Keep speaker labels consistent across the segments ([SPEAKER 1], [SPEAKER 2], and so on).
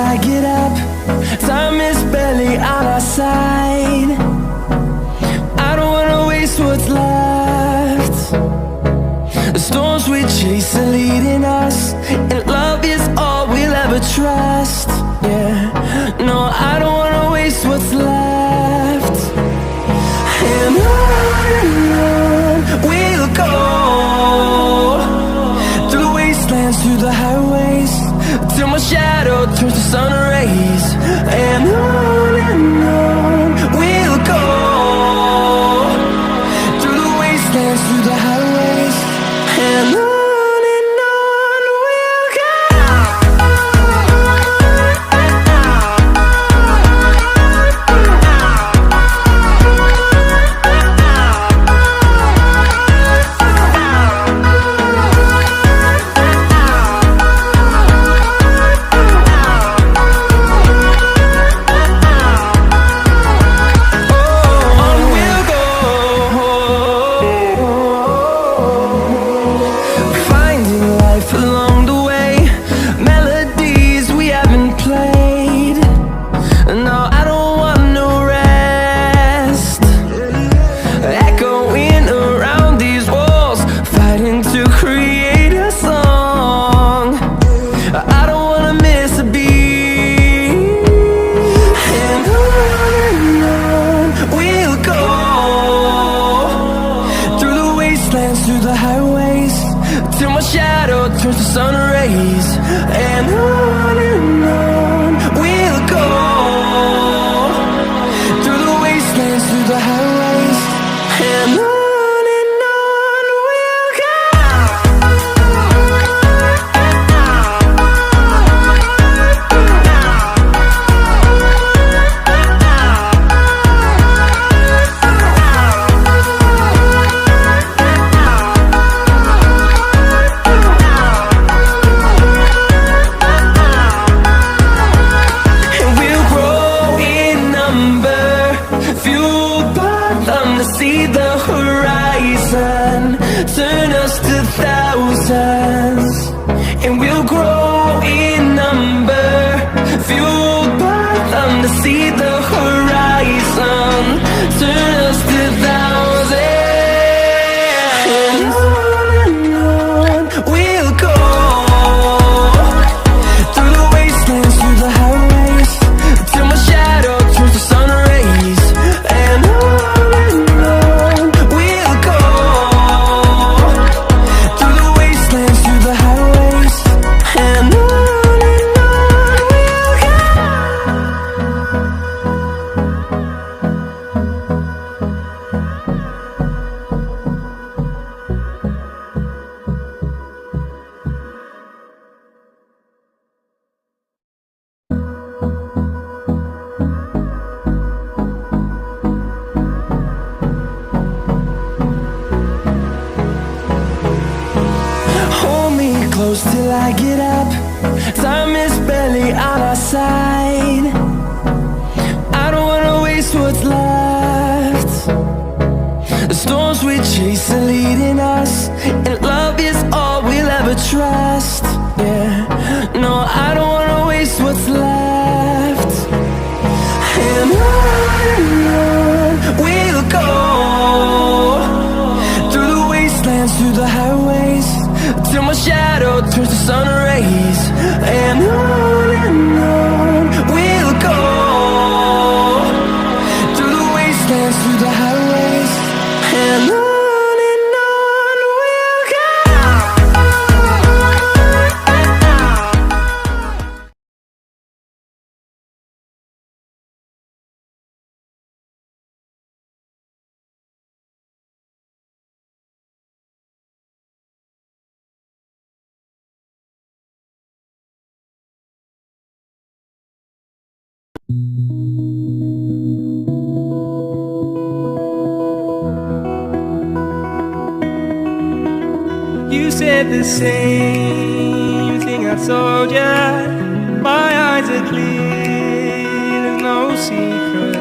[SPEAKER 1] I get up. Time is barely on our side. I don't wanna waste what's left. The storms we chase are leading us, and love is all we'll ever trust. Yeah, no, I don't wanna waste what's left. And on we'll go, through the wastelands, through the highways, till my shadow turns to sun rays. And on we'll go, through the wastelands, through the highways, and on we'll go. Through the highways, till my shadow turns to sun rays. And on we'll go, through the wastelands, through the highways, and on we'll go. See the horizon, turn us to thousands, and we'll grow in number, fueled by them. To see the horizon, turn us to thousands, and on we'll go, through the wastelands, through the highways, till my shadow turns to sun rays. And close till I get up. Time is barely on our side. I don't wanna waste what's left. The storms we chase are leading us, and love is all we'll ever trust. Yeah, no, I don't wanna waste what's left. And on we'll go, through the wastelands, through the highways, till my shadow turns to sun rays. And on we'll go, through the wastelands, through the highways, and on we'll go.
[SPEAKER 2] You said the same thing I told ya. My eyes are clear, there's no secret.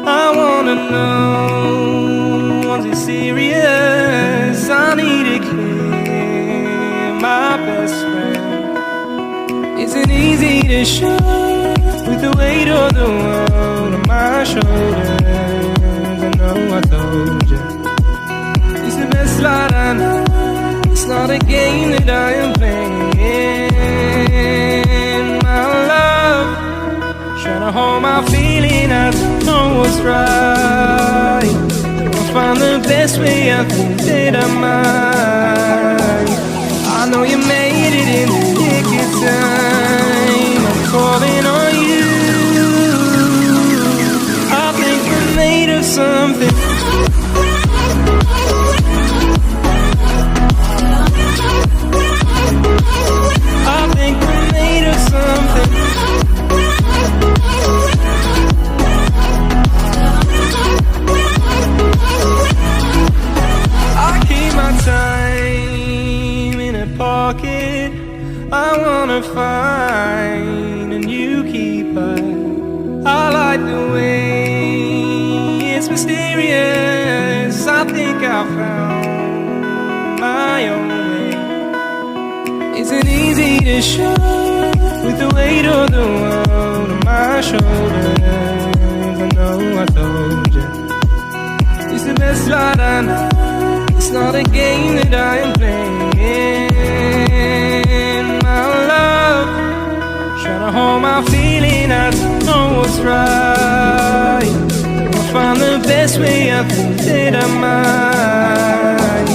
[SPEAKER 2] I wanna know, was it serious? I need it clear, my best friend. Is Isn't easy to show with the weight of the world on my shoulders. I know I told you it's the best light I know. It's not a game that I am playing. My love, trying to hold my feeling. I don't know what's right. I'll find the best way. I think that I might. I know you made it in the nick of time. I'm calling on you. I think we're made of something. I think we're made of something. I keep my time in a pocket. I wanna find a new keeper. I like the way it's mysterious. I think I found my own way. Isn't easy to show with the weight of the world on my shoulders. I know I told you it's the best light I know. It's not a game that I am playing. My love, trying to hold my feeling. I don't know what's right. I'll find the best way. I think that I might.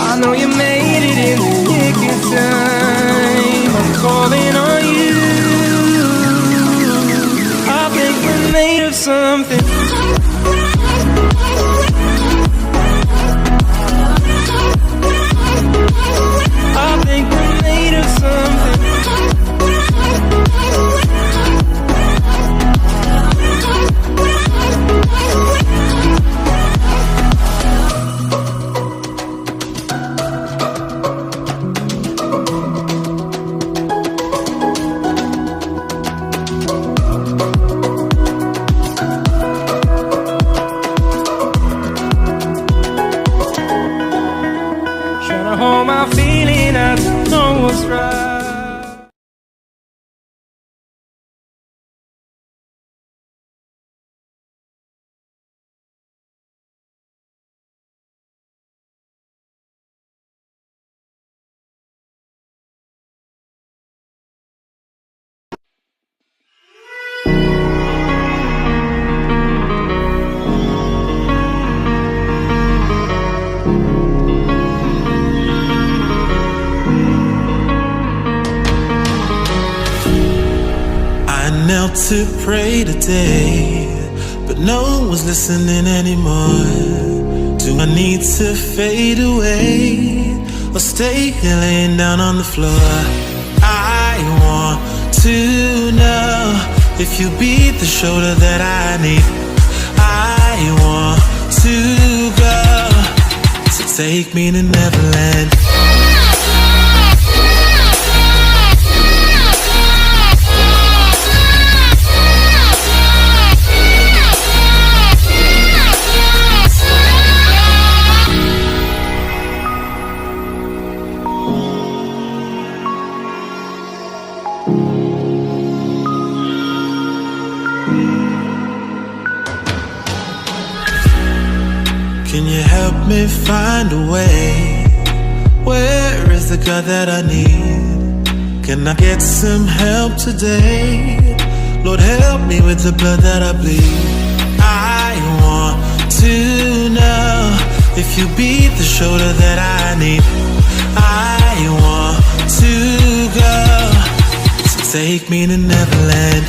[SPEAKER 2] I know you made it in the nick of time. I'm calling on you. I think we're made of something. I think we're made of something. Trying to hold my feeling. I don't know what's right.
[SPEAKER 3] Knelt to pray today, but no one was listening anymore. Do I need to fade away or stay here laying down on the floor? I want to know if you be the shoulder that I need. I want to go, so take me to Neverland. Can you help me find a way? Where is the God that I need? Can I get some help today? Lord, help me with the blood that I bleed. I want to know if you be the shoulder that I need. I want to go, so take me to Neverland.